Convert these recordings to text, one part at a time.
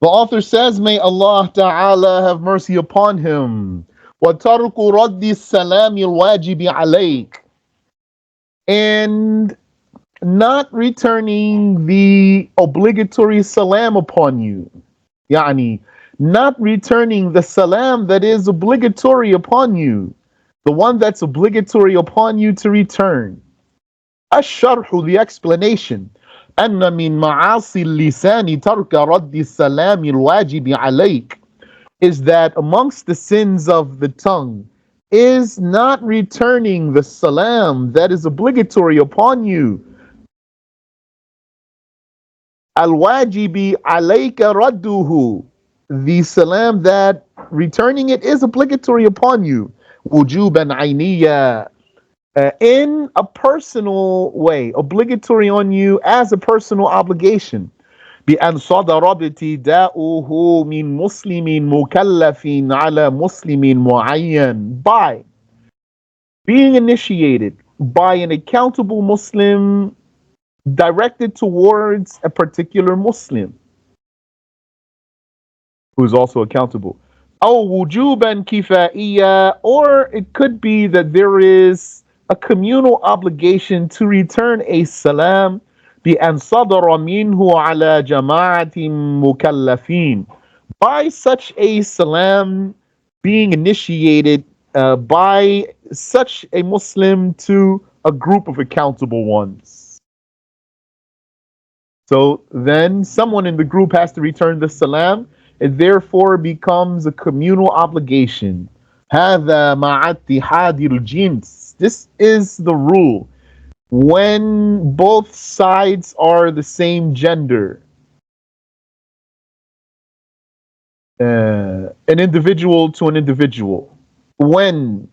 The author says, may Allah Ta'ala have mercy upon him. وَتَرْكُ رَدِّ السَّلَامِ الْوَاجِبِ عَلَيْكَ, and not returning the obligatory salam upon you. Yani, not returning the salam that is obligatory upon you, the one that's obligatory upon you to return. الشرح, the explanation. أن من معاصي اللسان ترك رد السلام الواجب عليك, is that amongst the sins of the tongue is not returning the salam that is obligatory upon you. Al-wajibi alayka radduhu, the salam that returning it is obligatory upon you. Wujuban ayniya, in a personal way, obligatory on you as a personal obligation. بأن صدر ابتداؤه من مسلم مكلف على مسلم معين, by being initiated by an accountable Muslim directed towards a particular Muslim who is also accountable. أو وجوبا كفائيا, or it could be that there is a communal obligation to return a salam بأن صدر منه على جماعة مكلفين, by such a salam being initiated by such a Muslim to a group of accountable ones. So then someone in the group has to return the salam. It therefore becomes a communal obligation. هذا مع اتحاد الجنس. This is the rule when both sides are the same gender. An individual to an individual. When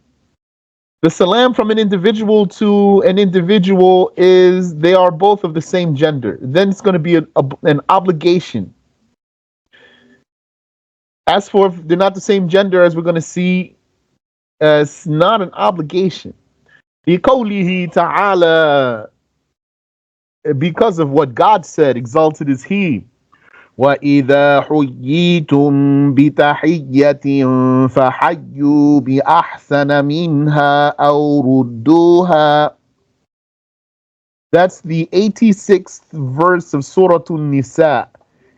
the salam from an individual to an individual is they are both of the same gender, then it's going to be an obligation. As for if they're not the same gender, as we're going to see, it's not an obligation. لِقَوْلِهِ تَعَالَى, because of what God said, exalted is He. وَإِذَا حُيِّيتُم بِتَحِيَّةٍ فَحَيُّوا بِأَحْسَنَ مِنْهَا أَوْ رُدُّوهَا. That's the 86th verse of Surah An-Nisa.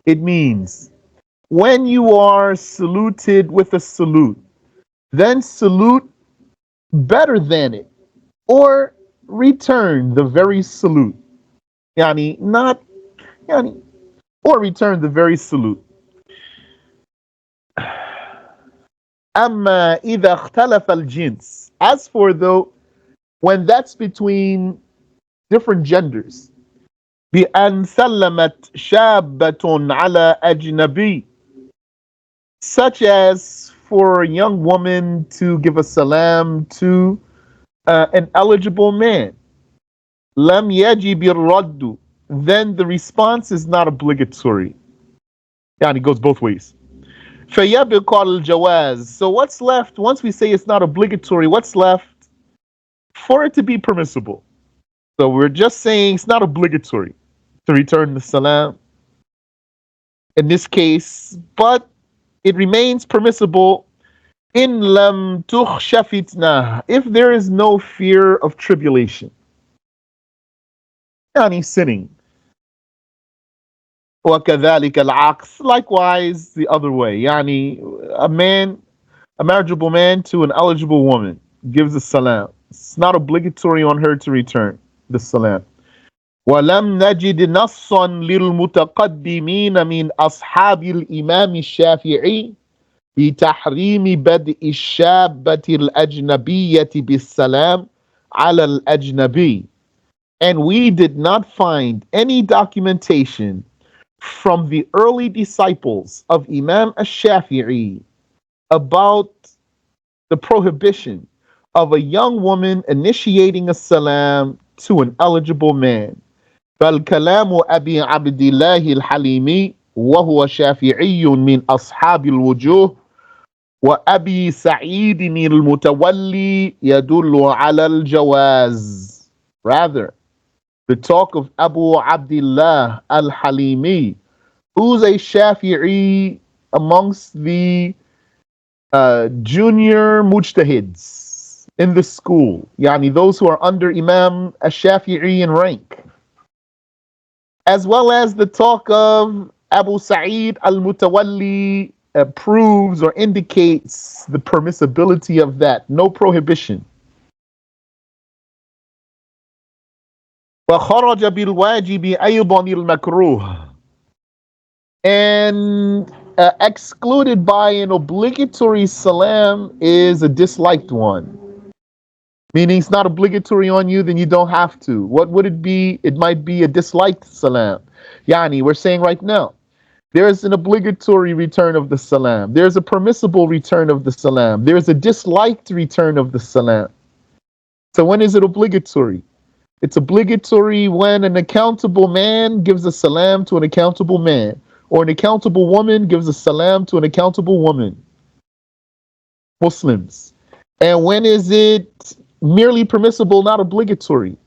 It means, when you are saluted with a salute, then salute better than it, or return the very salute. Yani, not, yani, or return the very salute. أما إذا اختلف الجنس, as for though when that's between different genders, بأن سلمت شابة على أجنبي, such as for a young woman to give a salam to an eligible man, لم يجب الرد, then the response is not obligatory. And it goes both ways. فيبقى الجواز. So what's left once we say it's not obligatory? What's left for it to be permissible? So we're just saying it's not obligatory to return the salam in this case, but it remains permissible in lam tukhsha fitna, if there is no fear of tribulation. Yani sinning. وكذلك العكس, likewise the other way. Yani a marriageable man to an eligible woman gives a salam. It's not obligatory on her to return the salam. ولم نجد نصا للمتقدمين من أصحاب الإمام الشافعي بتحريم بدء الشابة الأجنبية بالسلام على الأجنبي. And we did not find any documentation from the early disciples of Imam al-Shafi'i about the prohibition of a young woman initiating a salam to an eligible man. فالكلام أبي عبد الله الحليمي وهو شافعي من أصحاب الوجوه وأبي سعيد المتولي يدل على الجواز. Rather, the talk of Abu Abdullah al-Halimi, Who's a Shafi'i amongst the junior mujtahids in the school? Yani those who are under Imam al-Shafi'i in rank. As well as the talk of Abu Sa'id al-Mutawalli proves or indicates the permissibility of that. No prohibition. وخرج بالواجب أيضا المكروه, and excluded by an obligatory salam is a disliked one. Meaning it's not obligatory on you, then you don't have to. What would it be? It might be a disliked salam. Yani, we're saying right now, there's an obligatory return of the salam. There's a permissible return of the salam. There's a disliked return of the salam. So when is it obligatory? It's obligatory when an accountable man gives a salam to an accountable man, or an accountable woman gives a salam to an accountable woman. Muslims. And when is it merely permissible, not obligatory?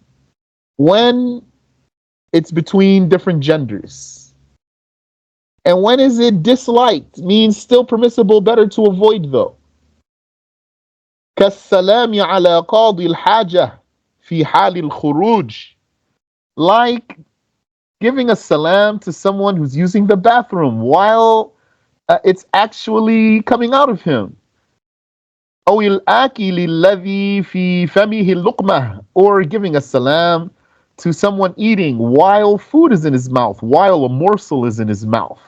When it's between different genders. And when is it disliked? Means still permissible, better to avoid though. كالسلام على قاضي الحاجة في حال الخروج. Like giving a salam to someone who's using the bathroom while it's actually coming out of him. أو الآكل الذي في فمه اللقمة, or giving a salam to someone eating while food is in his mouth, while a morsel is in his mouth.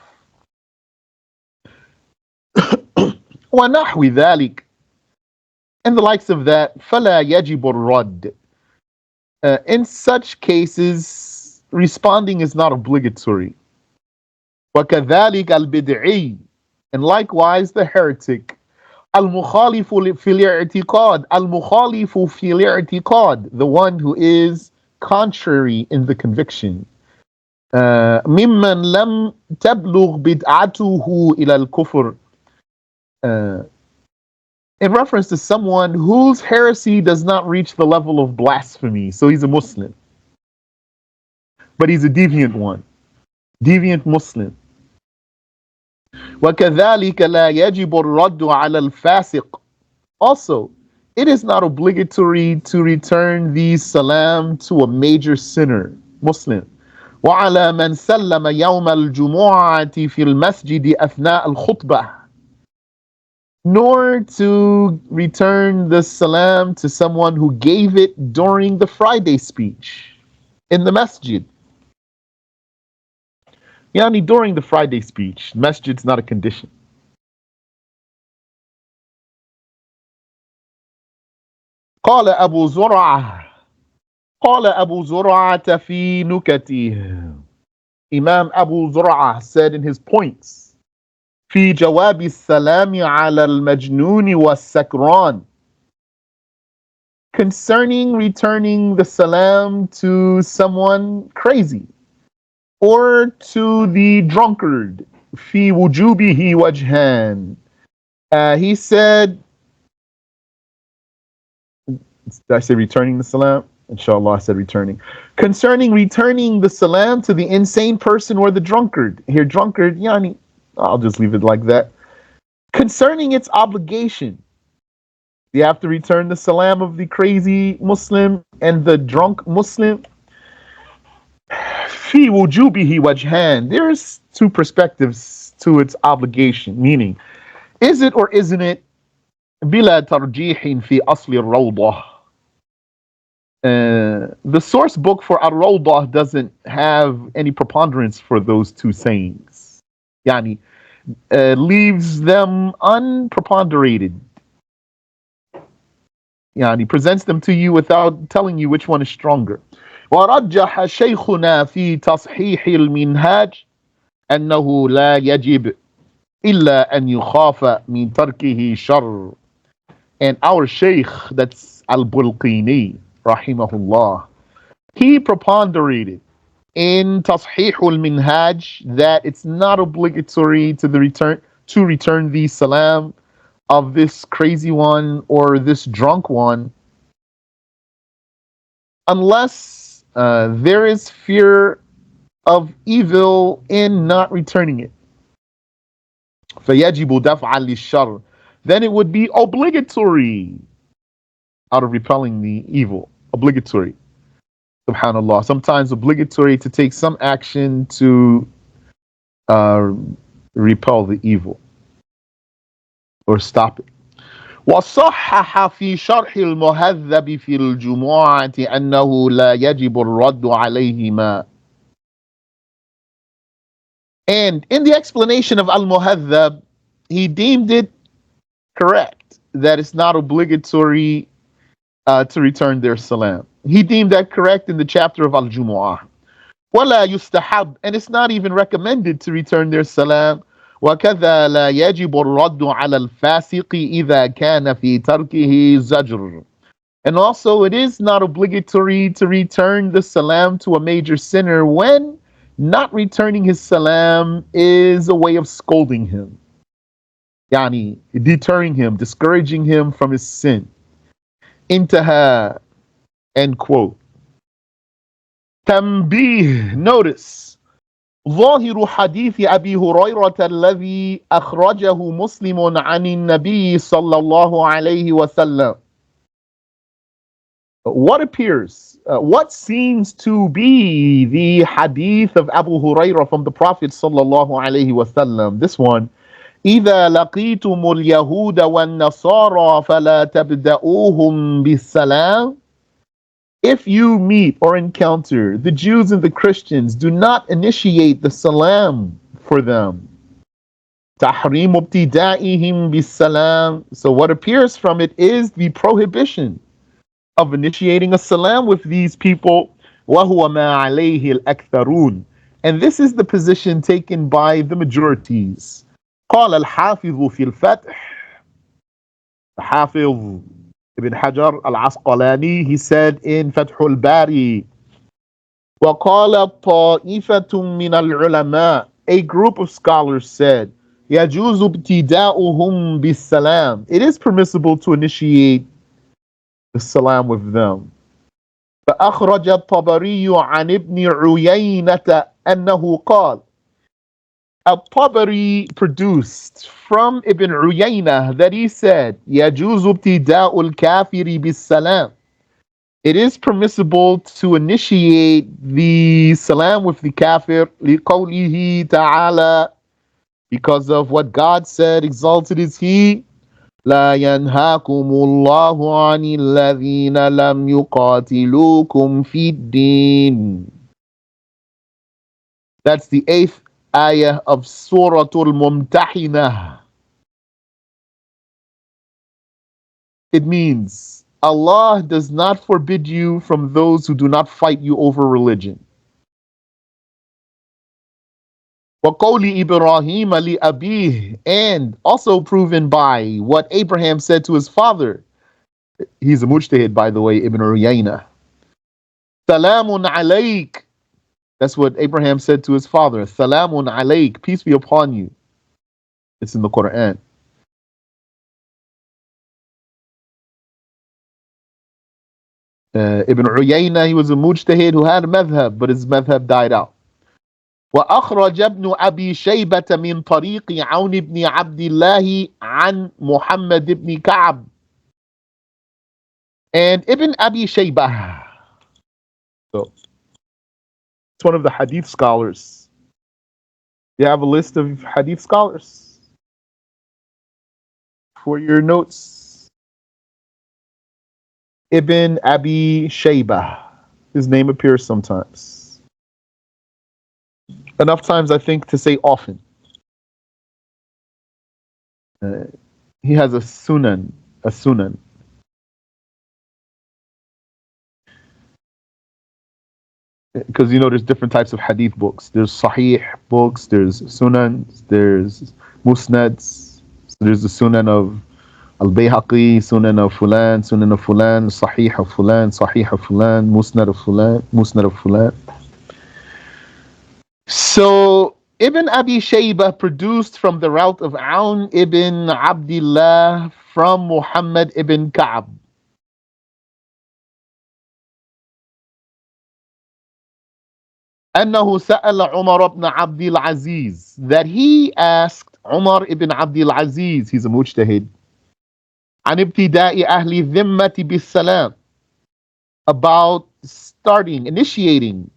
ونحو ذلك, and the likes of that. فلا يجب الرد. In such cases, responding is not obligatory. وكذلك البدعي, and likewise the heretic. المخالف في الاعتقاد, المخالف في الاعتقاد, the one who is contrary in the conviction. ممن لم تبلغ بدعته إلى الكفر. In reference to someone whose heresy does not reach the level of blasphemy. So he's a Muslim, but he's a deviant one, deviant Muslim. وكذلك لا يجب الرد على الفاسق. Also, it is not obligatory to return the salam to a major sinner, Muslim. وعلى من سلم يوم الجمعة في المسجد أثناء الخطبة. Nor to return the salam to someone who gave it during the Friday speech in the masjid. Yani during the Friday speech, masjid's not a condition. قال أبو زرعة قال أبو زرعة في نكته. Imam Abu Zur'ah said in his points, في جواب السلام على المجنون والسكران, concerning returning the salam to someone crazy or to the drunkard. في وجوبه وجهان. He said, did I say returning the salam? Inshallah, I said returning. Concerning returning the salam to the insane person or the drunkard. Here, drunkard, yani, I'll just leave it like that. Concerning its obligation, you have to return the salam of the crazy Muslim and the drunk Muslim. Fi wujubihi wajhan. There's two perspectives to its obligation, meaning, is it or isn't it? Bila tarjihin fi asli al-rawdah. The source book for Al-Rawdah doesn't have any preponderance for those two sayings. Yani, leaves them unpreponderated. Yani, presents them to you without telling you which one is stronger. ورجح شيخنا في تصحيح المنهاج أنه لا يجب إلا أن يخاف من تركه شر. And our sheikh, that's Al-Bulqini, rahimahullah, he preponderated in Tashih al-Minhaj that it's not obligatory to return the salam of this crazy one or this drunk one unless there is fear of evil in not returning it. فَيَجِبُ دَفْعًا لِلشَّرِّ. Then it would be obligatory out of repelling the evil. Obligatory. Subhanallah. Sometimes obligatory to take some action to uh, repel the evil or stop it. وصحح في شرح المهذب في الجمعة أنه لا يجب الرد عليهما. And in the explanation of Al-Muhadhab, he deemed it correct that it's not obligatory to return their salam. He deemed that correct in the chapter of Al-Jumu'ah. ولا يستحب, and it's not even recommended to return their salam. وكذا لا يجب الرد على الفاسق إذا كان في تركه زجر. And also, it is not obligatory to return the salam to a major sinner when not returning his salam is a way of scolding him. Yani, deterring him, discouraging him from his sin. Intaha, end quote. Tambih, notice. ظاهر حديث أبي هريرة الذي أخرجه مسلم عن النبي صلى الله عليه وسلم. What appears, what seems to be the hadith of Abu Hurairah from the Prophet sallallahu alaihi wasallam. This one, إذا لقيتم اليهود والنصارى فلا تبدأوهم بالسلام. If you meet or encounter the Jews and the Christians, do not initiate the salam for them. تحريم ابتدائهم بالسلام. So what appears from it is the prohibition of initiating a salam with these people. وَهُوَ مَا عَلَيْهِ الْأَكْثَرُونَ. And this is the position taken by the majorities. قال الحافظ في الفتح. حافظ Ibn Hajar al-Asqalani, he said in Fathul Bari, وَقَالَ طَائِفَةٌ مِّنَ الْعُلَمَاءِ. A group of scholars said, يَجُوزُ ابْتِدَاؤُهُم بِالسَّلَامِ. It is permissible to initiate the salam with them. فأخرج الطبري عن ابن عيينة أنه قال. Al-Tabari produced from Ibn Uyayna that he said, يجوز ابتداء الكافر بالسلام. It is permissible to initiate the salam with the kafir لقوله تعالى, because of what God said, exalted is He, لا ينهاكم الله عن الذين لم يقاتلوكم في الدين. That's the 8th ayah of Surah Al-Mumtahinah. It means Allah does not forbid you from those who do not fight you over religion. وَقَوْلِ إِبْرَاهِيمَ لِأَبِيهِ, and also proven by what Abraham said to his father. He's a mujtahid, by the way, Ibn Uyayna. Salamun alayk. That's what Abraham said to his father. Salamun alayk. Peace be upon you. It's in the Quran. Ibn Uyayna, he was a mujtahid who had a madhab, but his madhab died out. وأخرج ابن أبي شيبة من طريق عون بن عبد الله عن محمد بن كعب. And Ibn Abi Shaybah, so it's one of the hadith scholars. You have a list of hadith scholars for your notes. Ibn Abi Shaybah. His name appears sometimes. Enough times, I think, to say often. He has a sunan. Because there's different types of hadith books. There's sahih books, there's sunans, there's musnads. So there's the sunan of al-Bayhaqi, sunan of fulan, sahih of fulan, musnad of fulan. So Ibn Abi Shaybah produced from the route of Aun ibn Abdullah from Muhammad ibn Ka'b. أنه سأل عمر بن عبد العزيز, that he asked Umar ibn Abdul Aziz, he's a mujtahid, عن ابتداء أهل الذمة بالسلام, about initiating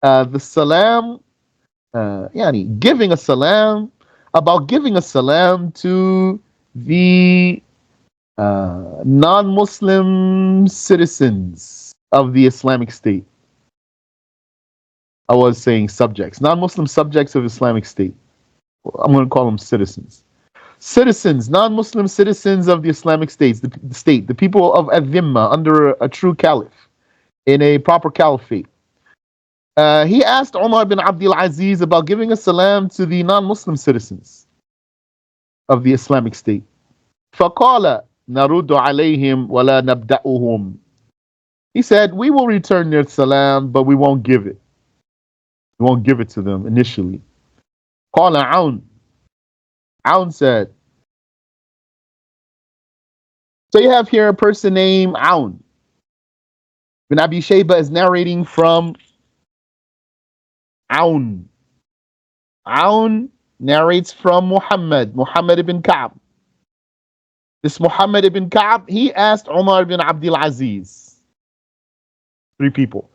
the salam, يعني giving a salam, about giving a salam to the non-Muslim citizens of the Islamic State. I was saying subjects, non-Muslim subjects of Islamic State. I'm going to call them citizens. Citizens, non-Muslim citizens of the Islamic States, the people of Adhimma under a true caliph in a proper caliphate. He asked Umar bin Abdul Aziz about giving a salam to the non-Muslim citizens of the Islamic State. فقال نرد عليهم ولا نبدأهم. He said, we will return their salam, but we won't give it. We won't give it to them initially. قال عون. Aun said. So you have here a person named Aun. Ibn Abi Shayba is narrating from Aun. Aun narrates from Muhammad ibn Ka'b. This Muhammad ibn Ka'b, he asked Umar ibn Abdul Aziz. Three people.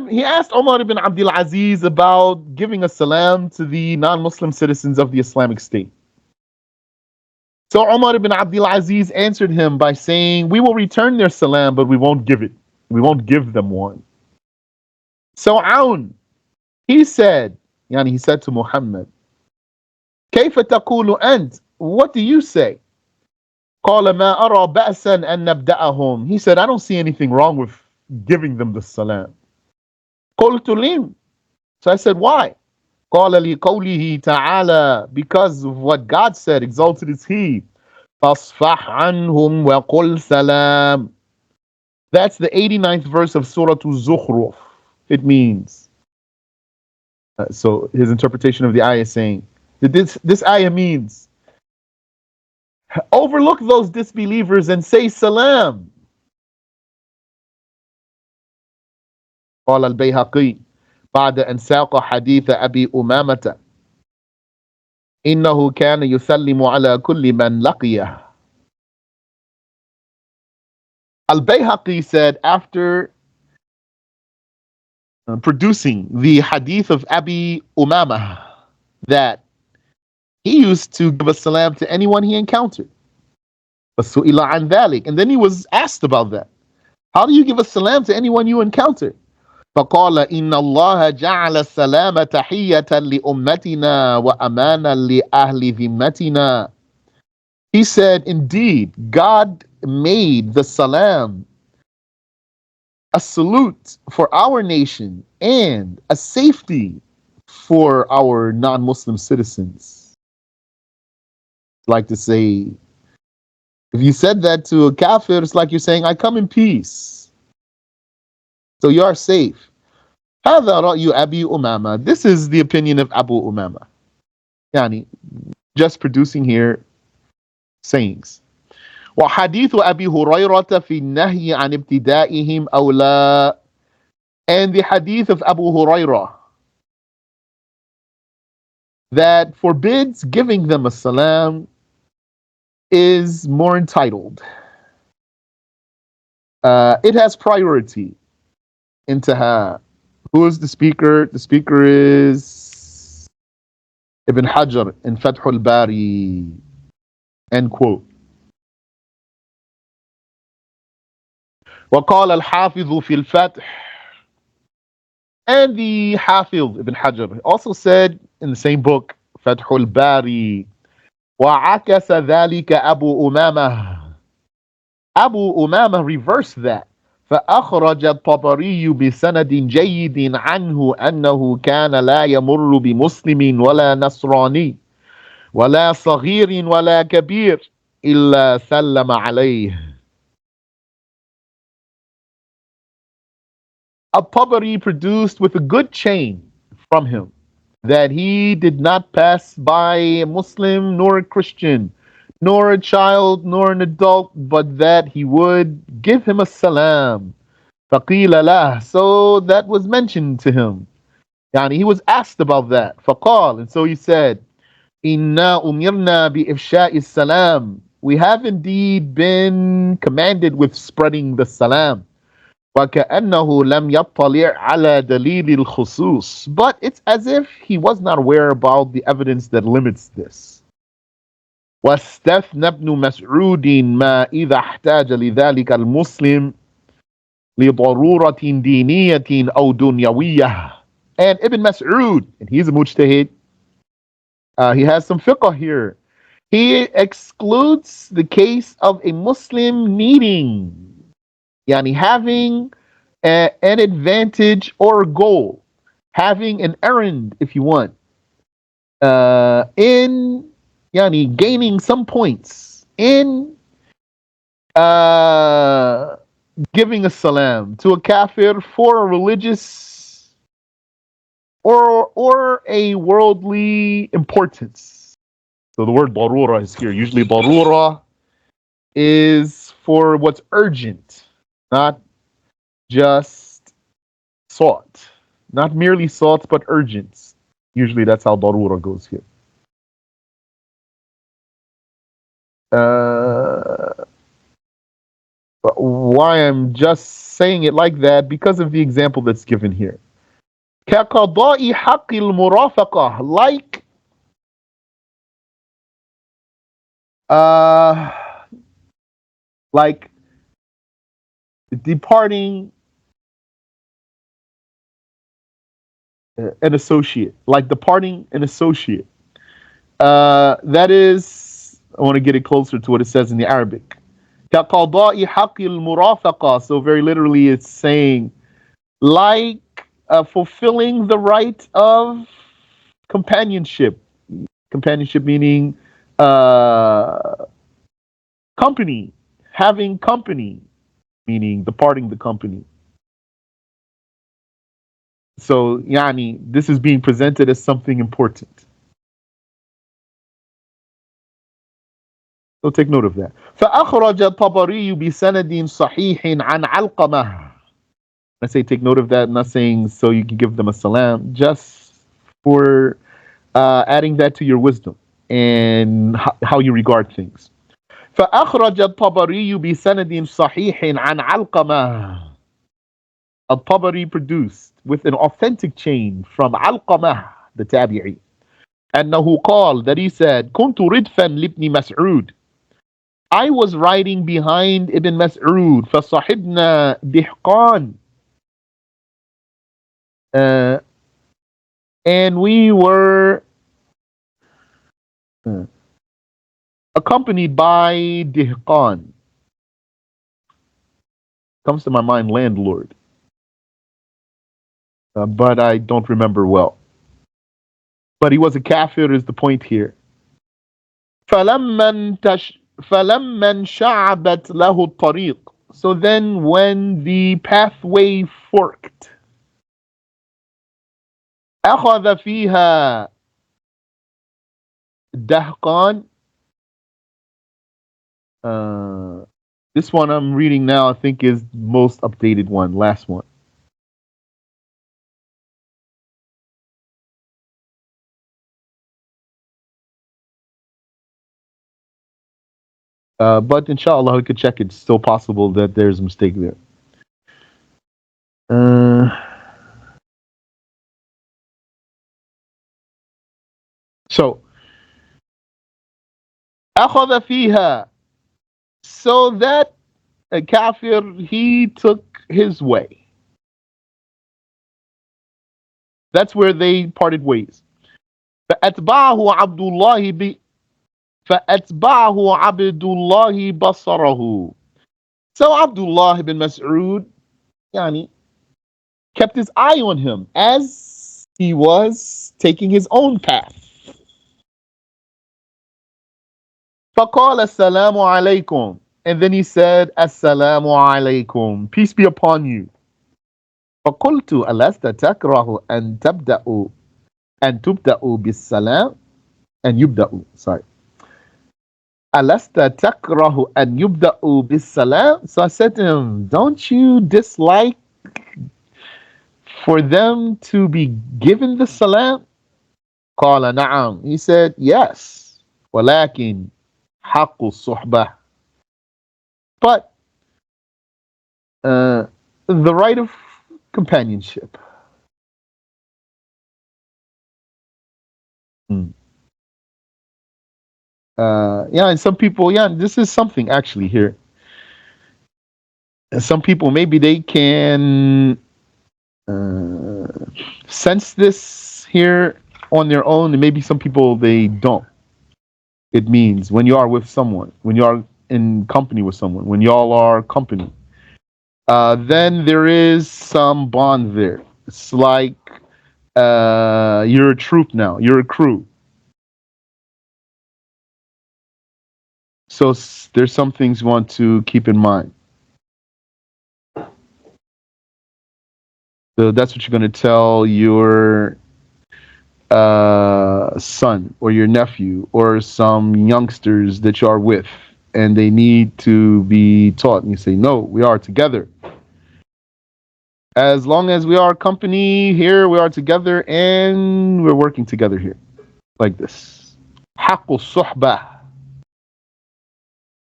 He asked Umar ibn Abdul Aziz about giving a salam to the non-Muslim citizens of the Islamic State. So Umar ibn Abdul Aziz answered him by saying, we will return their salam, but we won't give it. We won't give them one. So Aun, he said to Muhammad, كيف تقول أنت? What do you say? قال ما أرى بأسا أن نبدأهم. He said, I don't see anything wrong with giving them the salam. قلت لم. So I said, why? قال لقوله تعالى, because of what God said, exalted is He. فاصفح عنهم وقل سلام. That's the 89th verse of Surah Al-Zukhruf. It means, so his interpretation of the ayah is saying, that this ayah means, overlook those disbelievers and say salam. قال البيهقي بعد أن ساق حديث أبي أمامة إنه كان يسلم على كل من لقيه. Al-Bayhaqi said, after producing the hadith of Abi Umamah, that he used to give a salam to anyone he encountered. فَسُئِلَ عَنْ ذَلِكَ. And then he was asked about that. How do you give a salam to anyone you encounter? فقال إن الله جعل السلام تحية لأمتنا وأمانا لأهل ذمتنا. He said, indeed, God made the salam a salute for our nation and a safety for our non-Muslim citizens. Like to say, if you said that to a kafir, it's like you're saying, I come in peace. So you are safe. هذا رأي أبي أمامة. This is the opinion of Abu Umama. Yani, just producing here sayings. وحديث أبي هريرة في النهي عن ابتدائهم أولى. And the hadith of Abu Hurairah that forbids giving them a salam is more entitled. It has priority. Intaha. Who is the speaker? The speaker is Ibn Hajar in Fath al-Bari. End quote. وقال الحافظ في الفتح. And the Hafiz Ibn Hajar also said in the same book, Fath al-Bari, وعكس ذلك أبو أمامة. Abu Umamah reversed that. فأخرج الطبري بسند جيد عنه أنه كان لا يمر بمسلم ولا نصراني ولا صغير ولا كبير إلا سلم عليه. Al-Tabari produced with a good chain from him that he did not pass by a Muslim nor a Christian nor a child nor an adult, but that he would give him a salam. فَقِيلَ لَهُ. So that was mentioned to him. Yani he was asked about that. فقال, and so he said, إِنَّا أُمِرْنَا بِإِفْشَاءِ السَّلَامِ. We have indeed been commanded with spreading the salam. وَكَأَنَّهُ لَمْ يَطَّلِعْ عَلَى دَلِيلِ الْخُصُوصِ. But it's as if he was not aware about the evidence that limits this. واستثنى ابن مسعود ما إذا احتاج لذلك المسلم لضرورة دينية أو دنيوية. And Ibn Mas'ud, and he's a mujtahid, he has some fiqh here. He excludes the case of a Muslim needing, yani having an advantage or a goal, having an errand, if you want, in yani gaining some points, in uh, giving a salam to a kafir for a religious or a worldly importance. So the word darura is here. Usually darura is for what's urgent, not just sought. Not merely sought, but urgent. Usually that's how darura goes here. Why I'm just saying it like that? Because of the example that's given here. كقضاء حق المرافقة, uh, like departing an associate, like departing an associate. That is, I want to get it closer to what it says in the Arabic. كقضاء حق المرافقة. So very literally, it's saying like fulfilling the right of companionship. Companionship meaning company, having company, meaning departing the company. So, yani, this is being presented as something important. So take note of that. فأخرج الطبري بسند صحيح عن علقمة. I say take note of that, I'm not saying so you can give them a salam, just for adding that to your wisdom and how you regard things. فأخرج الطبري بسند صحيح عن علقمة. Al-Tabari produced with an authentic chain from Alqamah, the Tabi'i. أنه قال, that he said, كنت ردفا لابن مسعود. I was riding behind Ibn Mas'ud. فصحبنا دهقان. Uh, and we were accompanied by Dihqan. Comes to my mind, landlord. But I don't remember well. But he was a kafir is the point here. فلما انشعبت له الطريق. So then when the pathway forked, أخذ فيها دهقان. This one I'm reading now I think is most updated one, last one. But inshallah we could check it. It's still possible that there's a mistake there. So أخذ فيها. So that kafir, he took his way. That's where they parted ways. فأتبعه عبد الله فأتبعه عبد الله بصره. So Abdullah ibn Mas'ud yani, kept his eye on him as he was taking his own path. فقال السلام عليكم. And then he said, Assalamu alaikum. Peace be upon you. فقلت ألست تكره أن تبدأوا بالسلام and يبدأوا, sorry. ألست تكره أن يبدأوا بالسلام. So I said to him, don't you dislike for them to be given the salam? قال نعم. He said, yes. ولكن حق الصحبة. But the right of companionship. Hmm. Yeah, and some people, yeah, this is something actually here. And some people, maybe they can uh, sense this here on their own, and maybe some people they don't. It means when you are with someone, when you are in company with someone, when y'all are company, then there is some bond there. It's like you're a troop now, you're a crew. So there's some things you want to keep in mind. So that's what you're going to tell your son or your nephew or some youngsters that you are with, and they need to be taught. And you say, no, we are together. As long as we are company here, we are together and we're working together here. Like this. حق الصحبة.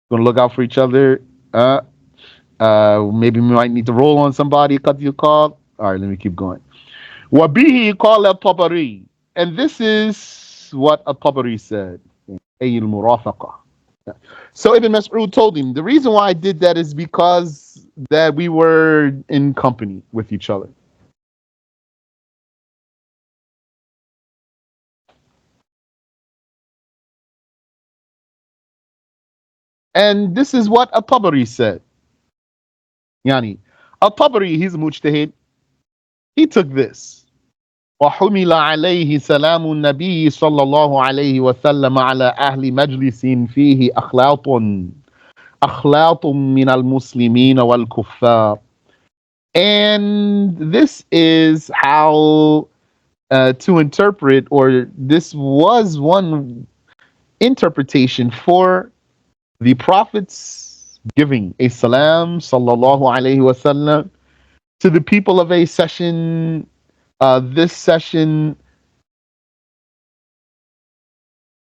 Gonna look out for each other. Maybe we might need to roll on somebody, cut you a call. All right, let me keep going. وبه قال الطبري. And this is what الطبري said. أي المرافقة. So Ibn Mas'ud told him, the reason why I did that is because that we were in company with each other. And this is what At-Tabari said. Yani, At-Tabari, he's a mujtahid. He took this. وحمل عليه سلام النبي صلى الله عليه وسلم على أهل مجلس فيه أخلاط من المسلمين والكفار. And this is how to interpret, or this was one interpretation for the Prophet's giving a salam, sallallahu alayhi wasallam, to the people of a session. This session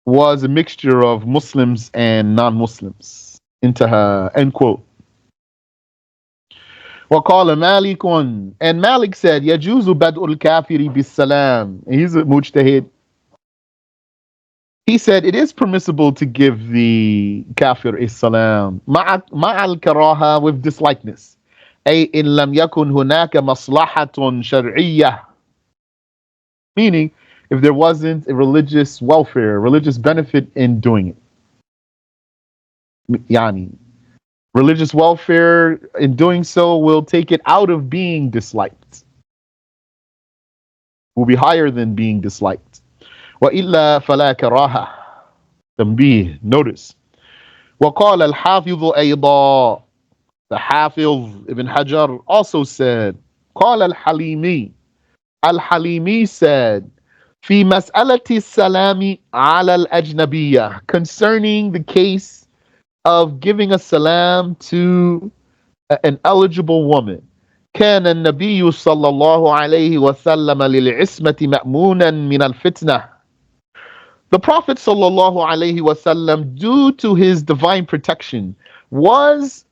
was a mixture of Muslims and non-Muslims. Intaha, end quote. وقال مالك, and Malik said يجوز بدء الكافر بالسلام. He's a mujtahid. He said it is permissible to give the kafir a salam مع الكراهة, with dislikeness. أي إن لم يكن هناك مصلحة شرعية, meaning if there wasn't a religious welfare, religious benefit in doing it. Yani, religious welfare in doing so will take it out of being disliked, will be higher than being disliked. وإلا فلا كراهة. تنبيه, notice. وقال الحافظ أيضا, the Hafiz Ibn Hajar also said, قال الحليمي, Al-Halimi said, في مسألة السلام على الأجنبية, concerning the case of giving a salam to an eligible woman. كان النبي صلى الله عليه وسلم للعصمة مأمونا من الفتنة. The Prophet sallallahu alaihi wasallam, due to his divine protection, was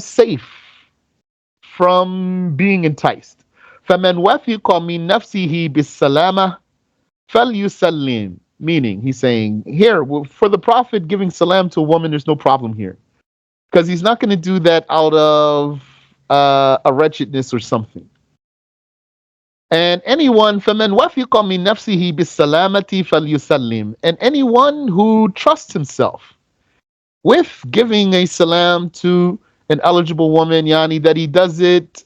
safe from being enticed. فَمَنْ وَثِقَ مِنْ نَفْسِهِ بِالسَّلَامَةِ فَلْيُسَلِّمْ. Meaning, he's saying, here, for the Prophet giving salam to a woman, there's no problem here. Because he's not going to do that out of a wretchedness or something. And anyone, فَمَنْ وَثِقَ مِنْ نَفْسِهِ بِالسَّلَامَةِ فَلْيُسَلِّمْ. And anyone who trusts himself with giving a salam to an eligible woman, yani that he does it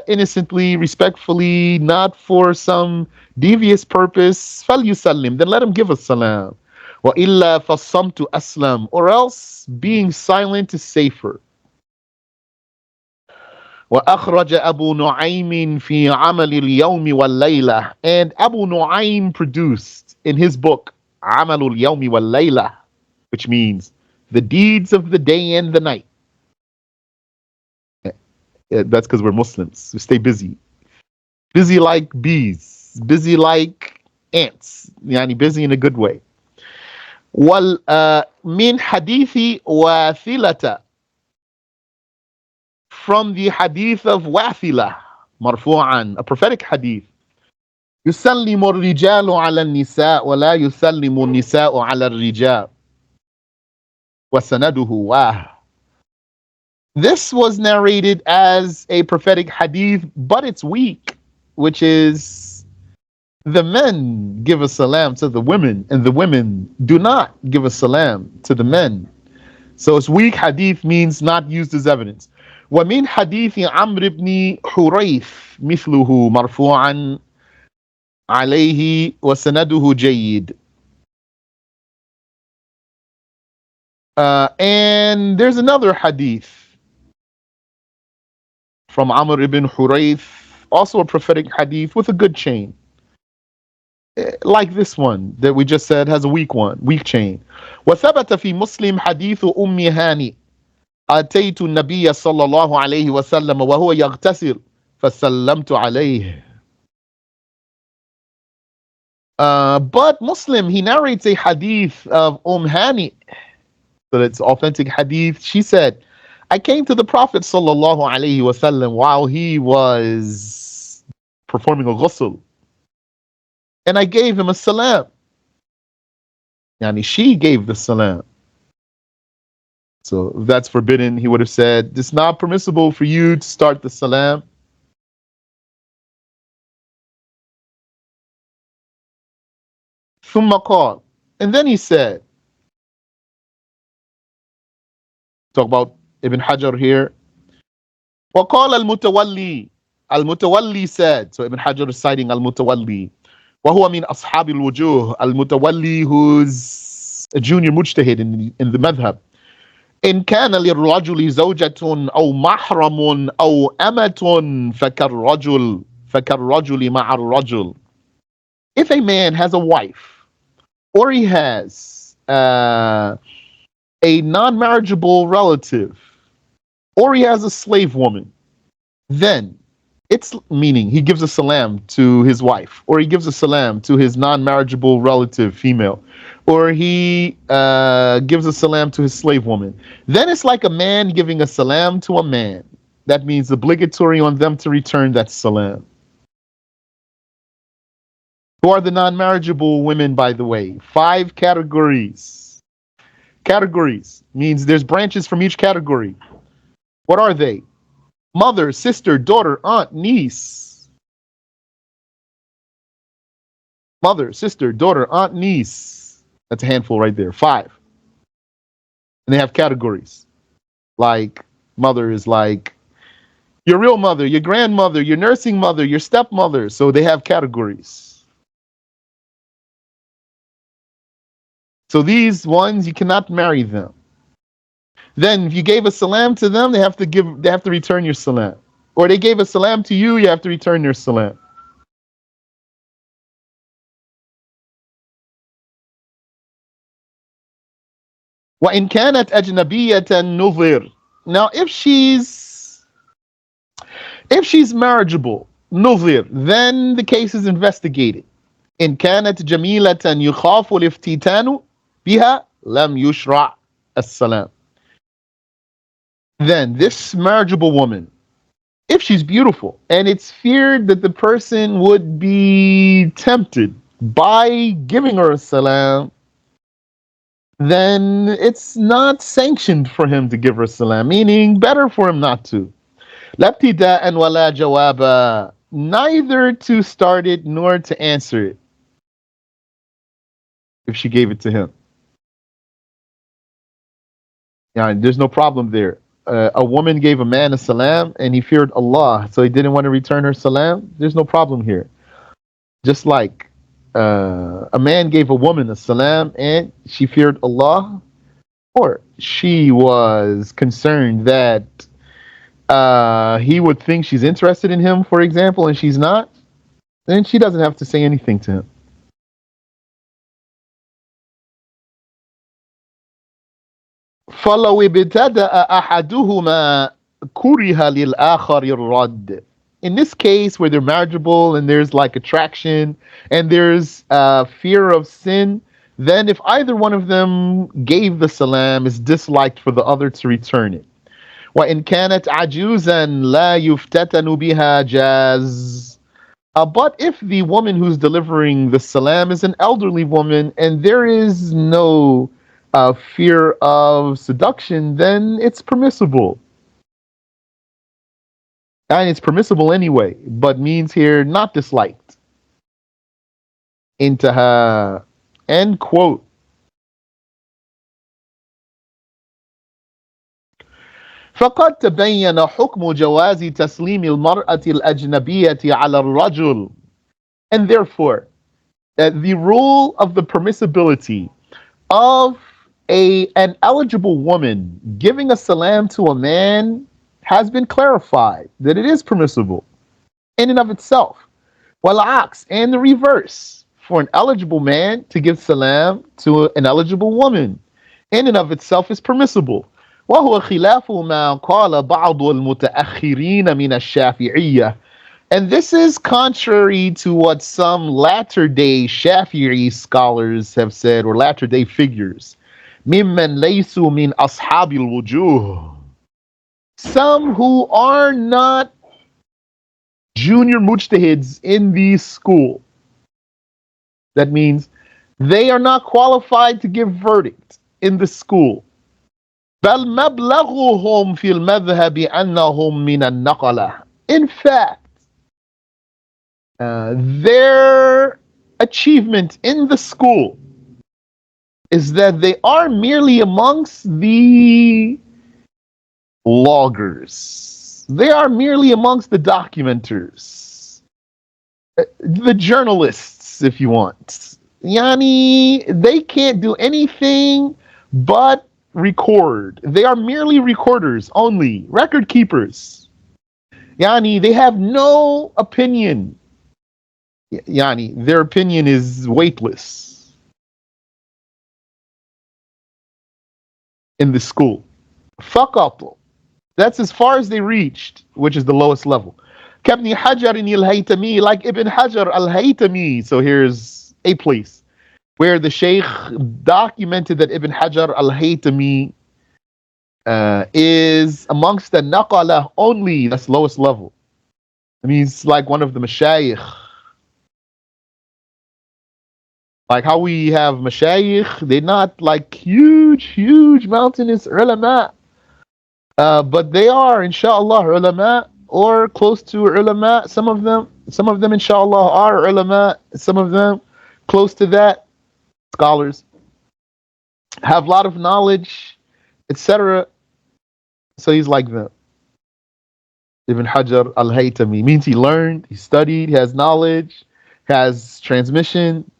innocently, respectfully, not for some devious purpose, فَلْيُسَلِّمْ. Then let him give a salam. وَإِلَّا فَالصَّمْتُ أَسْلَمْ. Or else being silent is safer. وأخرج أبو نعيم في عمل اليوم والليلة. And Abu Nu'aym produced in his book عمل اليوم والليلة, which means the deeds of the day and the night. That's because we're Muslims. We stay busy. busy like bees, busy like ants, يعني busy in a good way. من حديث واثلة, from the hadith of Wathila, مرفوعا, a prophetic hadith. يسلم الرجال على النساء ولا يسلم النساء على الرجال وسنده واه. This was narrated as a prophetic hadith, but it's weak, which is the men give a salam to the women, and the women do not give a salam to the men. So it's weak hadith, means not used as evidence. ومن حديث عمرو بن حريث مثله مرفوعا عليه وسنده جيد. And there's another hadith from Amr ibn Hurayth, also a prophetic hadith with a good chain. Like this one that we just said has a weak chain. وثبت في مسلم حديث أم هاني أتيت النبي صلى الله عليه وسلم وهو يغتسل فسلمت عليه. But Muslim, he narrates a hadith of Hani, so it's authentic hadith. She said, I came to the Prophet sallallahu alaihi wasallam while he was performing a ghusl, and I gave him a salam. Yani she gave the salam. So if that's forbidden, he would have said, it's not permissible for you to start the salam. ثم قال, and then he said, talk about Ibn Hajar here. وقال المتولي, المتولي said, so Ibn Hajar is citing المتولي, وهو من أصحاب الوجوه, المتولي who's a junior mujtahid in the madhab. إن كان للرجل زوجة أو محرم أو أمة فكالرجل مع الرجل. If a man has a wife, or he has a non-marriageable relative, or he has a slave woman, then it's meaning he gives a salam to his wife, or he gives a salam to his non-marriageable relative female, or he gives a salam to his slave woman. Then it's like a man giving a salam to a man. That means obligatory on them to return that salam. Who are the non-marriageable women, by the way? 5 categories. Categories means there's branches from each category. What are they? Mother, sister, daughter, aunt, niece. Mother, sister, daughter, aunt, niece. That's a handful right there. 5. And they have categories. Like mother is like your real mother, your grandmother, your nursing mother, your stepmother. So they have categories. So these ones, you cannot marry them. Then if you gave a salam to them, they have to return your salam. Or they gave a salam to you, you have to return their salam. وَإِنْ كَانَتْ أَجْنَبِيَّةً نُظِرْ. Now if she's marriageable, نُظِرْ, then the case is investigated. إن كانت جميلة يخاف الافتتان بها لم يشرع السلام. Then this marriageable woman, if she's beautiful and it's feared that the person would be tempted by giving her a salam, then it's not sanctioned for him to give her a salam, meaning better for him not to. لا ابتداء ولا جوابا, neither to start it nor to answer it if she gave it to him. Yeah, there's no problem there. A woman gave a man a salam and he feared Allah, so he didn't want to return her salam. There's no problem here. Just like a man gave a woman a salam and she feared Allah, or she was concerned that he would think she's interested in him, for example, and she's not, then she doesn't have to say anything to him. فلو ابتدأ أحدهما كره للآخر الرد. in this case where they're marriageable and there's like attraction and there's fear of sin, then if either one of them gave the salam, it's disliked for the other to return it. وإن كانت عجوزا لا يفتتن بها جاز. But if the woman who's delivering the salam is an elderly woman and there is no fear of seduction, then it's permissible. And it's permissible anyway, but means here not disliked. Intaha. End quote. فقد تبين حكم جواز تسليم المرأة الأجنبية على الرجل. And therefore, the rule of the permissibility of an eligible woman giving a salam to a man has been clarified, that it is permissible in and of itself. والعكس, and the reverse, for an eligible man to give salam to an eligible woman in and of itself is permissible. وهو خلاف ما قال بعض المتأخرين من الشافعية. And this is contrary to what some latter-day Shafi'i scholars have said, or latter-day figures. ممن ليسوا من أصحاب الوجوه. Some who are not junior mujtahids in the school. That means they are not qualified to give verdict in the school. بل مبلغهم في المذهب أنهم من النقلة. In fact, their achievement in the school is that they are merely amongst the loggers. They are merely amongst the documenters, the journalists, if you want. Yani, they can't do anything but record. They are merely recorders only, record keepers. Yani, they have no opinion. Yani, their opinion is weightless in the school. فقط. That's as far as they reached, which is the lowest level. كابن حجر الهيتمي, like Ibn Hajar al-Haytami. So here's a place where the Sheikh documented that Ibn Hajar al-Haytami is amongst the naqala only, that's lowest level. I mean, he's like one of the mashayikh. Like how we have mashayikh, they're not like huge mountainous ulama. But they are, inshallah, ulama, or close to ulama. Some of them, inshallah, are ulama. Some of them, close to that, scholars, have a lot of knowledge, etc. So he's like them. Ibn Hajar al-Haytami means he learned, he studied, he has knowledge, has transmission,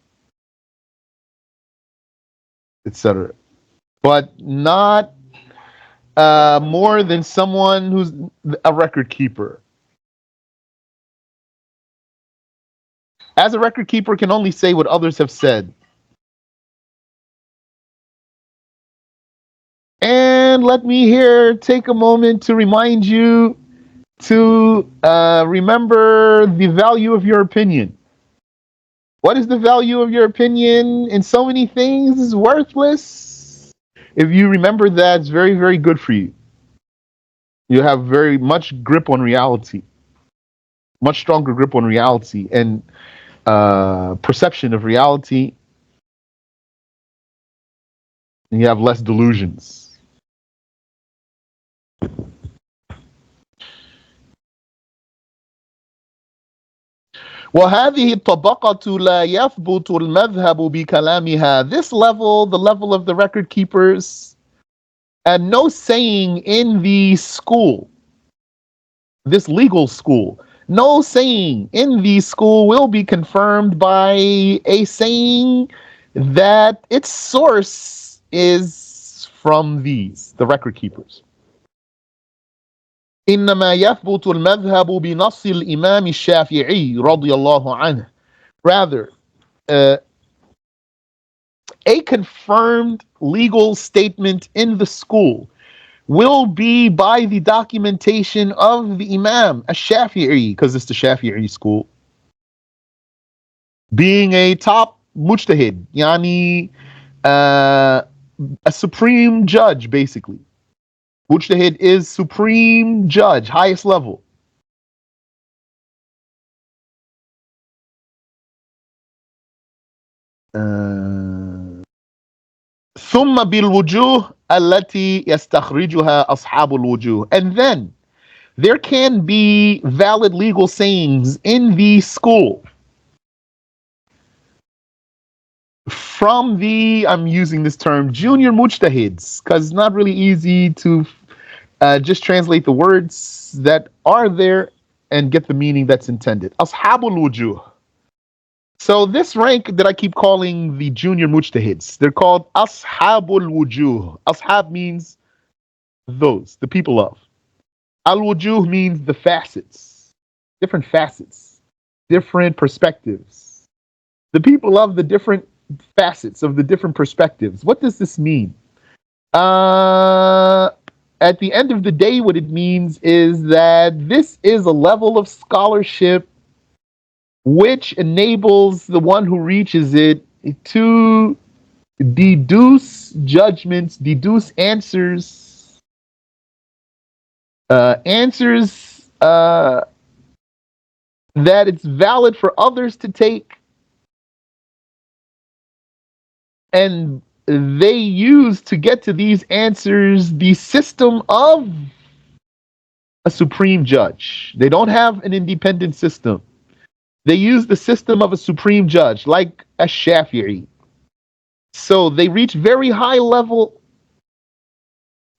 etc. But not more than someone who's a record keeper. As a record keeper can only say what others have said. And let me here take a moment to remind you to remember the value of your opinion. What is the value of your opinion in so many things is worthless. If you remember that, it's very, very good for you. You have very much grip on reality, much stronger grip on reality and perception of reality. And you have less delusions. وهذه الطبقة لا يثبت المذهب بكلامها. This level, the level of the record keepers, and no saying in the school, this legal school, no saying in the school will be confirmed by a saying that its source is from these, the record keepers. إنما يثبت المذهب بنص الإمام الشافعي رضي الله عنه. Rather, a confirmed legal statement in the school will be by the documentation of the Imam Ash-Shafi'i, because it's the Shafi'i school, being a top mujtahid, yani uh, a supreme judge, basically. Mujtahid is supreme judge, highest level. ثم بالوجوه التي يستخرجها أصحاب الوجوه. And then there can be valid legal sayings in the school from the, I'm using this term, junior mujtahids, because it's not really easy to just translate the words that are there and get the meaning that's intended. Ashabul wujuh. So this rank that I keep calling the junior mujtahids, they're called ashabul wujuh. Ashab means those, the people of. Al wujuh means the facets, different perspectives. The people of the different facets of the different perspectives. What does this mean? At the end of the day, what it means is that this is a level of scholarship which enables the one who reaches it to deduce judgments, deduce answers that it's valid for others to take, and they use to get to these answers the system of a supreme judge. They don't have an independent system. They use the system of a supreme judge, like a Shafi'i. So they reach very high level.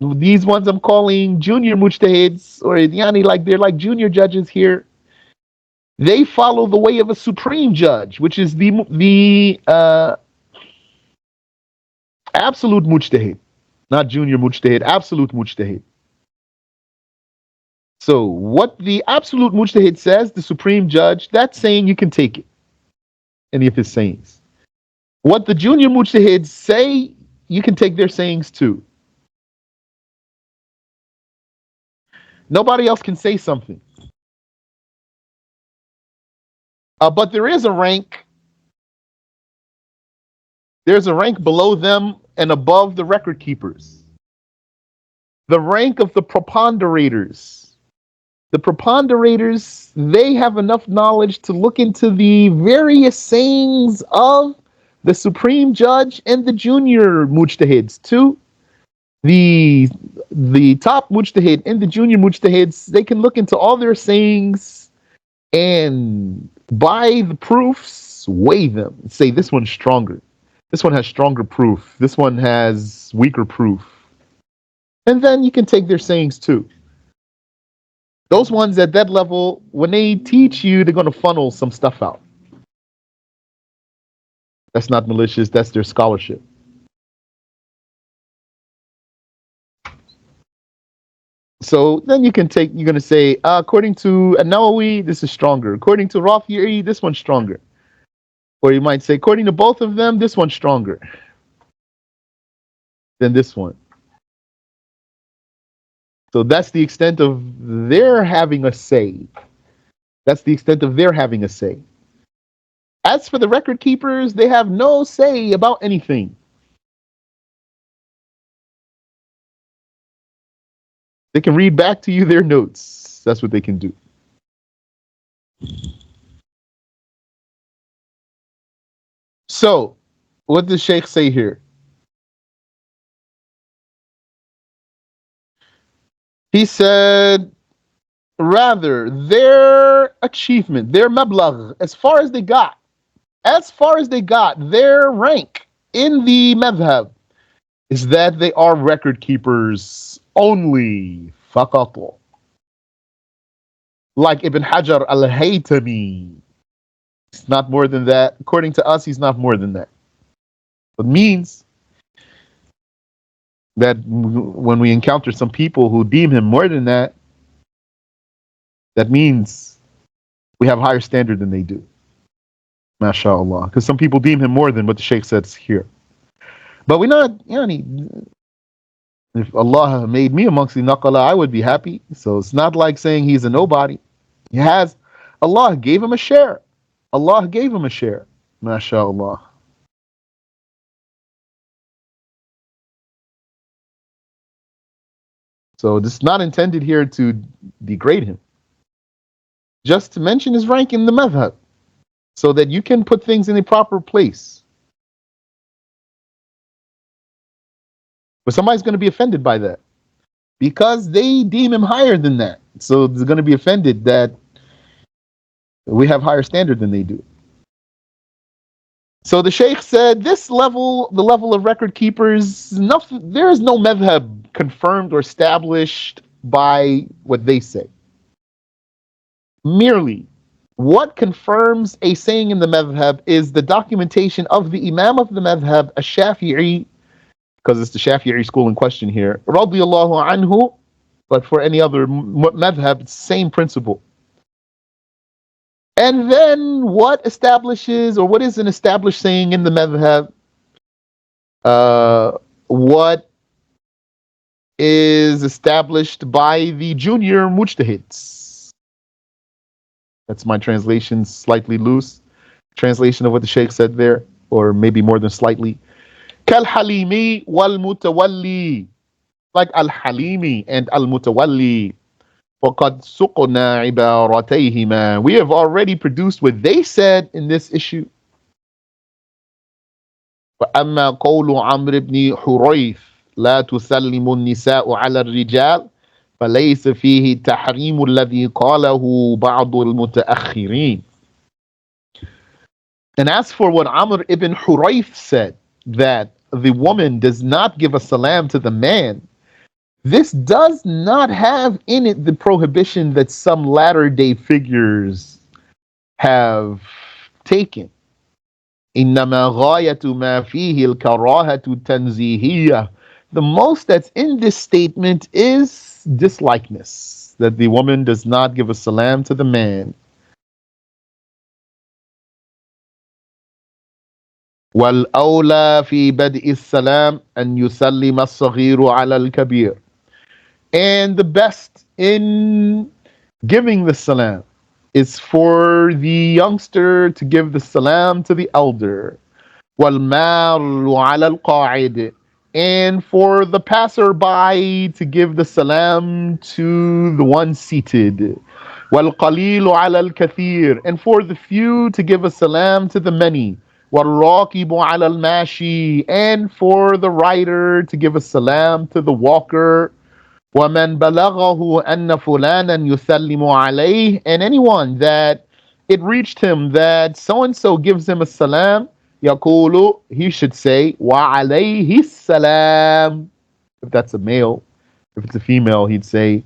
These ones I'm calling junior mujtahids, or yani, like they're like junior judges here. They follow the way of a supreme judge, which is the absolute mujtahid, not junior mujtahid, absolute mujtahid. So what the absolute mujtahid says, the supreme judge, that's saying you can take it. Any of his sayings. What the junior mujtahids say, you can take their sayings too. Nobody else can say something. But there is a rank. There's a rank below them and above the record keepers. The rank of the preponderators. The preponderators, they have enough knowledge to look into the various sayings of the supreme judge and the junior mujtahids too. The top mujtahid and the junior mujtahids, they can look into all their sayings and by the proofs, weigh them and say this one's stronger. This one has stronger proof. This one has weaker proof. And then you can take their sayings too. Those ones at that level, when they teach you, they're going to funnel some stuff out. That's not malicious. That's their scholarship. So then you can take, you're going to say, according to An-Nawawi, this is stronger. According to Rafi'i, this one's stronger. Or you might say, according to both of them, this one's stronger than this one. So that's the extent of their having a say. That's the extent of their having a say. As for the record keepers, they have no say about anything. They can read back to you their notes. That's what they can do. So, what does Sheikh say here? He said, rather, their achievement, their mablagh, as far as they got, their rank in the madhab is that they are record keepers only. Faqat. Like Ibn Hajar al-Haytami. It's not more than that. According to us, he's not more than that. It means that when we encounter some people who deem him more than that, that means we have a higher standard than they do. MashaAllah. Because some people deem him more than what the Sheikh says here. But we're not, If Allah made me amongst the naqala, I would be happy. So it's not like saying he's a nobody. He has, Allah gave him a share. Allah gave him a share. MashaAllah. So this is not intended here to degrade him, just to mention his rank in the madhab, so that you can put things in a proper place. But somebody's going to be offended by that because they deem him higher than that. So they're going to be offended that we have higher standard than they do. So the Sheikh said, this level, the level of record keepers, nothing, there is no madhab confirmed or established by what they say. Merely, what confirms a saying in the madhab is the documentation of the Imam of the madhab, a Shafi'i, because it's the Shafi'i school in question here, radiyallahu anhu, but for any other madhab, it's the same principle. And then what establishes, or what is an established saying in the madhab? What is established by the junior mujtahids. That's my translation, slightly loose translation of what the Sheikh said there, or maybe more than slightly. Kal halimi wal mutawalli, like al halimi and al mutawalli. وَقَدْ سُقْنَا عِبَارَتَيْهِمَا. We have already produced what they said in this issue. وَأَمَّا قَوْلُ عَمْرِ بْنِ حُرَيْث لَا تُسَلِّمُ النِّسَاءُ عَلَى الرِّجَالِ فَلَيْسَ فِيهِ تَحْرِيمُ الَّذِي قَالَهُ بَعْضُ الْمُتَأَخِّرِينَ. And as for what Amr ibn Hurayth said, that the woman does not give a salam to the man, this does not have in it the prohibition that some latter day figures have taken. إنما غاية ما فيه الكراهة تنزيهية. The most that's in this statement is dislikeness, that the woman does not give a salam to the man. والأولى في بدء السلام أن يسلم الصغير على الكبير. And the best in giving the salam is for the youngster to give the salam to the elder. وَالْمَارُ عَلَى الْقَاعِدِ. And for the passerby to give the salam to the one seated. وَالْقَلِيلُ عَلَى الْكَثِيرِ. And for the few to give a salam to the many. وَالرَّاكِبُ عَلَى الْمَاشِي. And for the rider to give a salam to the walker. وَمَنْ بَلَغَهُ أَنَّ فُلَانًا يُسَلِّمُ عَلَيْهِ. And anyone that it reached him that so-and-so gives him a salam, يقول, he should say, وَعَلَيْهِ السَّلَامِ. If that's a male. If it's a female, he'd say,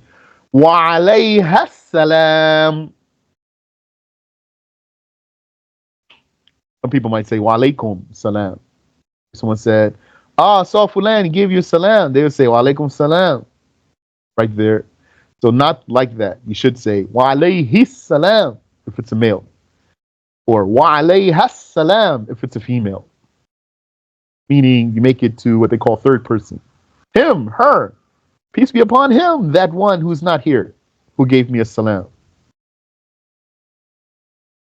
وَعَلَيْهَا السَّلَامِ. Some people might say, وَعَلَيْكُمْ salam. Someone said, I saw Fulan, he gave you a salam. They would say, وَعَلَيْكُمْ salam. Right there. So not like that. You should say, وَعَلَيْهِ salam, if it's a male. Or وَعَلَيْهَا salam, if it's a female. Meaning you make it to what they call third person. Him, her. Peace be upon him, that one who's not here, who gave me a salam.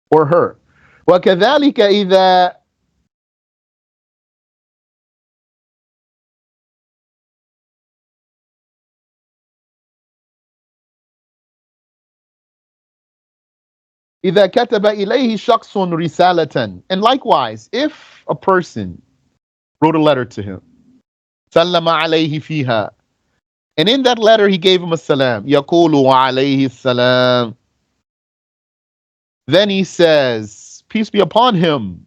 Or her. وَكَذَلِكَ إِذَا إذا كتب إليه شخص رسالة. And likewise, if a person wrote a letter to him, سلم عليه فيها, and in that letter he gave him a salam, يقول وعليه السلام, then he says, peace be upon him.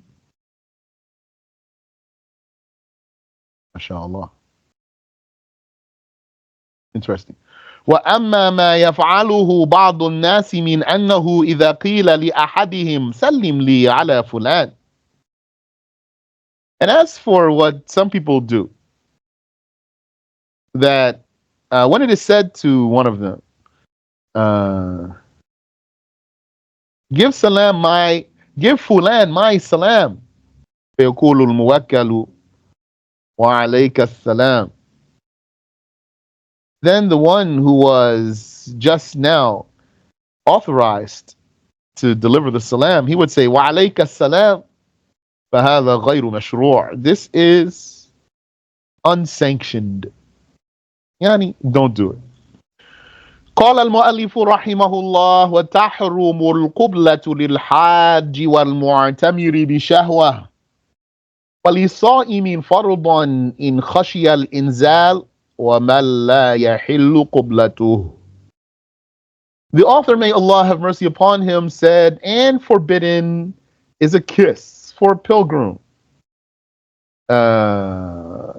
MashaAllah. Interesting. وأما ما يفعله بعض الناس من أنه إذا قيل لأحدهم سلم لي على فلان. And as for what some people do, that when it is said to one of them, give fulan my salam, فيقول الموكل وعليك السلام. then the one who was just now authorized to deliver the salam, he would say, وَعَلَيْكَ السَّلَامُ فَهَذَا غَيْرُ مَشْرُوعٍ. This is unsanctioned. Yani, don't do it. قال المؤلف رحمه الله وتحرم القبلة للحاج والمعتمر بشهوة ولصائم فرضا إن خشي الإنزال ومن لا يحل قبلته. The author, may Allah have mercy upon him, said, and forbidden is a kiss for uh,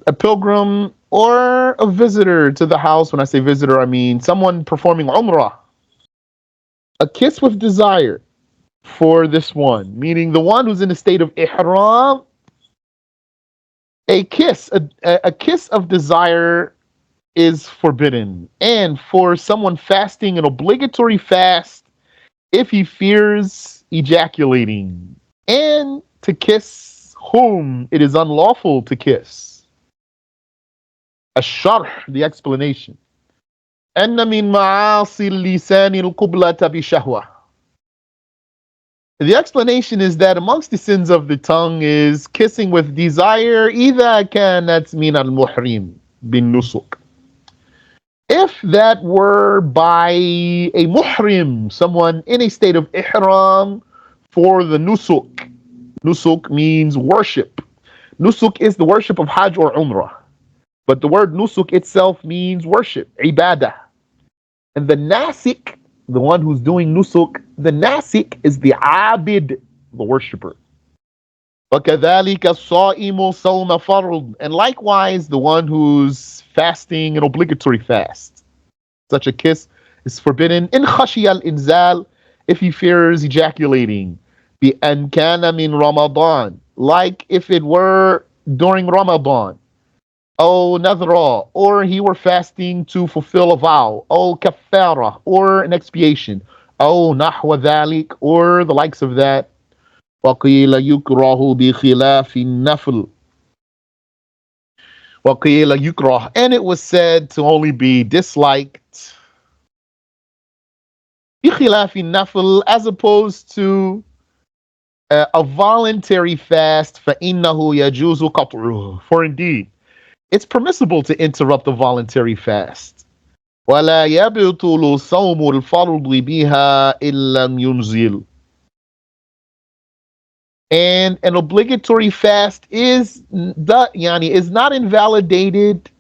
a pilgrim or a visitor to the house. When I say visitor, I mean someone performing umrah. A kiss with desire for this one, meaning the one who's in a state of ihram. A kiss of desire is forbidden. And for someone fasting an obligatory fast, if he fears ejaculating, and to kiss whom it is unlawful to kiss. الشرح, the explanation. أن من معاصي اللسان القبلة بشهوة. The explanation is that amongst the sins of the tongue is kissing with desire إذا كانت من المحرم بالنسك. If that were by a muhrim, someone in a state of ihram for the nusuk. Nusuk means worship. Nusuk is the worship of Hajj or Umrah. But the word nusuk itself means worship, ibadah. And the nasik, the one who's doing nusuk, the nasik is the abid, the worshipper. وَكَذَلِكَ الصَّائِمُ صَوْمَ فَرْضٍ. And likewise, the one who's fasting an obligatory fast. Such a kiss is forbidden in خشي الإنزال, if he fears ejaculating. بأن كان من رمضان, like if it were during Ramadan. Oh, nadra, or he were fasting to fulfill a vow. Oh, kafara, or an expiation. Oh, nahwa dhalik, or the likes of that. وقيل يكره بخلاف النفل. وقيل يكره, and it was said to only be disliked. بخلاف النفل, as opposed to a voluntary fast. فإنه يجوز قطعه, for indeed it's permissible to interrupt a voluntary fast. ولا يبطل صوم الفرض بها إن لم ينزل. And an obligatory fast is not invalidated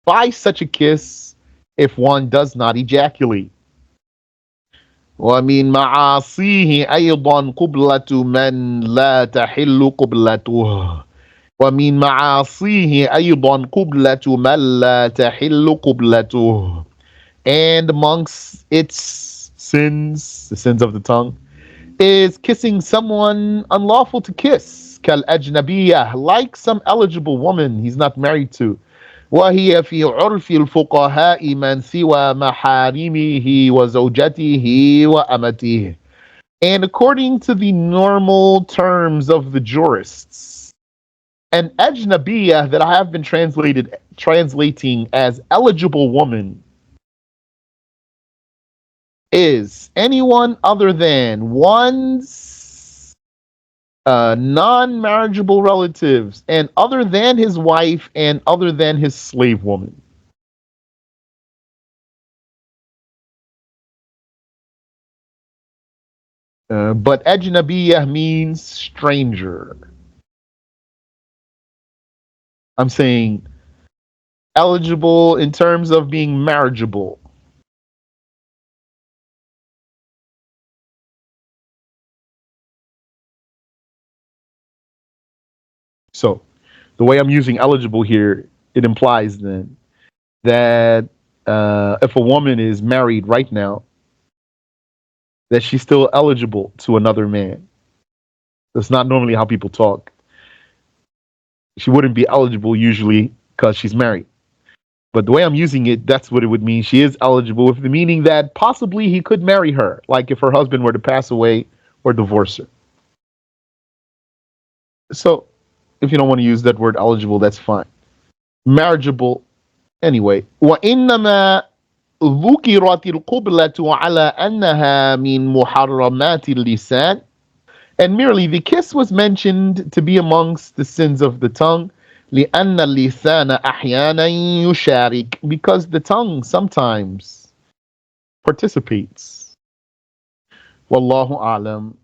by such a kiss if one does not ejaculate. ومن معاصيه أيضا قبلة من لا تحل قبلته. ومن معاصيه أيضا قبلة من لا تحل قبلته. And amongst its sins, the sins of the tongue, is kissing someone unlawful to kiss. كالأجنبية, like some eligible woman he's not married to. وهي في عرف الفقهاء من سوى محارمه وزوجته وأمته. And according to the normal terms of the jurists, an ajnabiyah, that I have been translating as eligible woman, is anyone other than one's non-marriageable relatives, and other than his wife, and other than his slave woman. But ajnabiyah means stranger. I'm saying eligible in terms of being marriageable. So the way I'm using eligible here, it implies then that if a woman is married right now, that she's still eligible to another man. That's not normally how people talk. She wouldn't be eligible usually because she's married. But the way I'm using it, that's what it would mean. She is eligible, with the meaning that possibly he could marry her, like if her husband were to pass away or divorce her. So if you don't want to use that word eligible, that's fine. Marriageable Anyway, وإنما ذكرت القبلة على أنها من محرمات اللسان, and merely the kiss was mentioned to be amongst the sins of the tongue, لأن اللسان أحيانا يشارك, because the tongue sometimes participates. والله أعلم.